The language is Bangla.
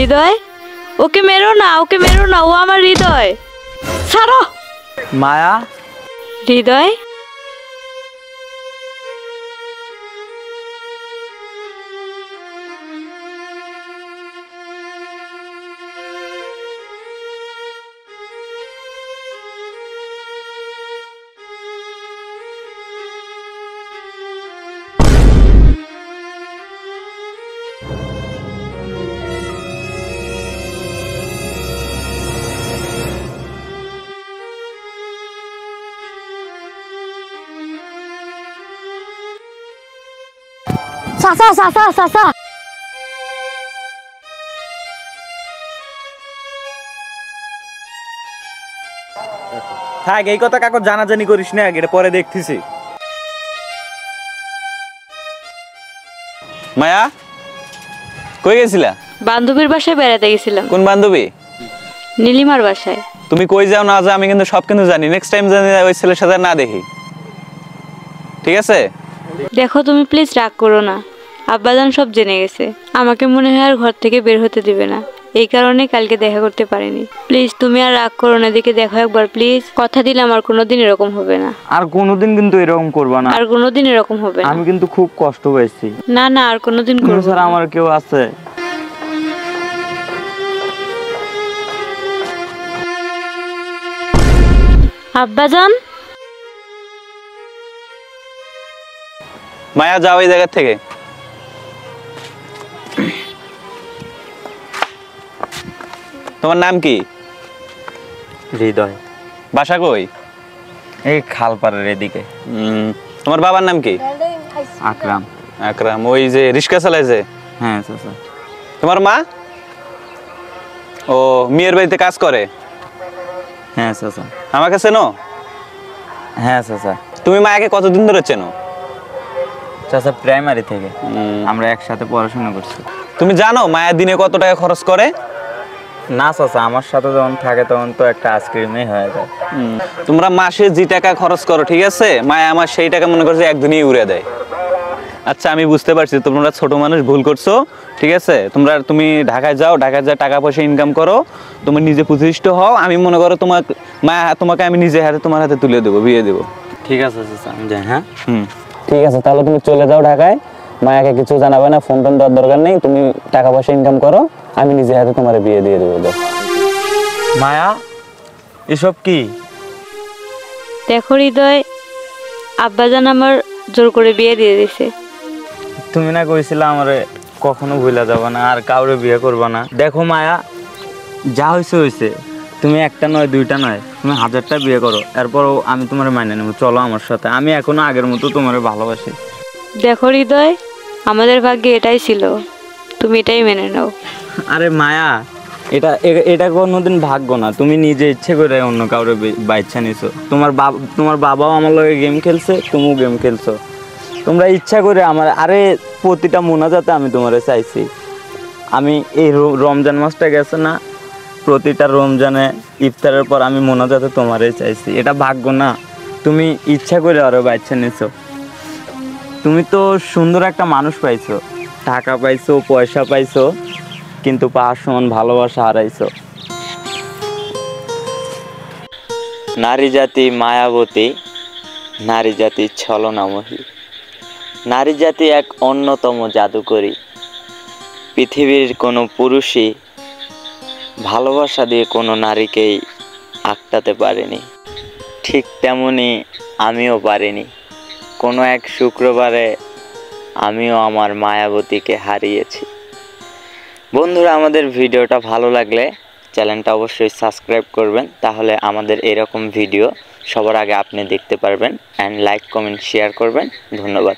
হৃদয়, ওকে মেরো না, ওকে মেরো না, ও আমার হৃদয়। ছাড়ো। মায়া, হৃদয়, চাচা চাচা চাচা, থাক, এই কথা কাকু জানাজানি করিস না, এটা পরে দেখতেছি। মায়া, কই গেছিলা? বান্ধবীর বাসায় বেড়াতে গেছিলাম। কোন বান্ধবী? নীলিমার বাসায়। তুমি কই যাও না যাও আমি কিন্তু সব কিন্তু জানি। নেক্সট টাইম জানি ওই ছেলের সাথে না দেখি, ঠিক আছে? দেখো তুমি প্লিজ রাগ করো না, আব্বাজান সব জেনে গেছে। আমাকে মনে হয় আর ঘর থেকে বের হতে দিবে না, এই কারণে কালকে দেখা করতে পারিনি। প্লিজ তুমি আর রাগ করো না, দেখে দেখো একবার প্লিজ। কথা দিলাম আর কোনোদিন এরকম হবে না। আর কোনোদিন কিন্তু এরকম করবা না। আর কোনোদিন এরকম হবে না। আমি কিন্তু খুব কষ্ট পেয়েছি। না না, আর কোনোদিন করব না। স্যার, আমার কেউ আছে? আব্বাজান, মায়া, যাও এই জায়গা থেকে। তোমার নাম কি? হৃদয়। বাসা কই? এই খালপাড়ের এদিকে। তোমার বাবার নাম কি? আকরাম। আকরাম, ওই যে রিক্সা চালাইছে? হ্যাঁ চাচা। তোমার মা? ও মেয়ের বাড়িতে কাজ করে? হ্যাঁ চাচা। আমাকে চেনো? হ্যাঁ চাচা। তুমি মায়াকে কতদিন ধরে চেনো? চাচা প্রাইমারি থেকে আমরা একসাথে পড়াশোনা করছি। তুমি জানো মায়া দিনে কত টাকা খরচ করে? না চাচা, আমার সাথে যখন থাকে তখন তো একটা আইসক্রিমই হয়ে যায়। তোমরা মাসে যে টাকা খরচ করো, ঠিক আছে, মায়া আমার সেই টাকা মনে করছে একদিনই উড়ে দেয়। আচ্ছা, আমি বুঝতে পারছি তোমরা ছোট মানুষ, ভুল করছো, ঠিক আছে? তুমি ঢাকায় যাও, ঢাকায় যা টাকা পয়সা ইনকাম করো, তুমি নিজে প্রতিষ্ঠিত হও। আমি মনে করো তোমাকে আমি নিজে হাতে তোমার হাতে তুলে দেবো, বিয়ে দেবো। ঠিক আছে চাচা, আমি যাই। হ্যাঁ ঠিক আছে, তাহলে তুমি চলে যাও ঢাকায়, মায়াকে কিছু জানাবে না, ফোন টোন দেওয়ার দরকার নেই। তুমি টাকা পয়সা ইনকাম করো, আমি নিজে হাতে তোমার বিয়ে দিয়ে দেবো। মায়া, এসব কি? দেখো হৃদয়, আব্বাজান আমার জোর করে বিয়ে দিয়ে দিছে। তুমি না কইছিলা আমারে কখনো ভুলা যাবে না আর কাউরে বিয়ে করবা না। দেখো মায়া, যা হয়েছে হয়েছে। তুমি একটা নয়, দুইটা নয়, তুমি 1000টা বিয়ে করো, এরপরও আমি তোমার মাইনে নেবো। চলো আমার সাথে, আমি এখনো আগের মতো তোমার ভালোবাসি। দেখো হৃদয়, আমাদের ভাগ্যে এটাই ছিল, তুমি এটাই মেনে নাও। আরে মায়া, এটা কোনোদিন ভাগ্য না। তুমি নিজে ইচ্ছে করে অন্য কাউরে বাচ্চা নিছো। তোমার বাবাও আমার লগে গেম খেলছে, তুমিও গেম খেলছো। তোমরা ইচ্ছা করে আরে প্রতিটা মোনাজাতে আমি তোমারে চাইছি। আমি এই রমজান মাসটা গেছে না, প্রতিটা রমজানে ইফতারের পর আমি মোনাজাতে তোমারই চাইছি। এটা ভাগ্য না? তুমি ইচ্ছা করে আরো বাচ্চা নিছো। তুমি তো সুন্দর একটা মানুষ পাইছো, টাকা পাইছো, পয়সা পাইছো, কিন্তু পাওয়ার সমান ভালোবাসা হারাইছো। নারী জাতি মায়াবতী, নারী জাতি ছলনাময়ী, নারী জাতি এক অন্যতম জাদুকরী। পৃথিবীর কোনো পুরুষই ভালোবাসা দিয়ে কোনো নারীকেই আটকাতে পারেনি। ঠিক তেমনি আমিও পারিনি। কোনো এক শুক্রবারে আমিও আমার মায়াবতীকে হারিয়েছি। বন্ধুরা, আমাদের ভিডিওটা ভালো লাগলে চ্যানেলটা অবশ্যই সাবস্ক্রাইব করবেন, তাহলে আমাদের এরকম ভিডিও সবার আগে আপনি দেখতে পারবেন। অ্যান্ড লাইক, কমেন্ট, শেয়ার করবেন। ধন্যবাদ।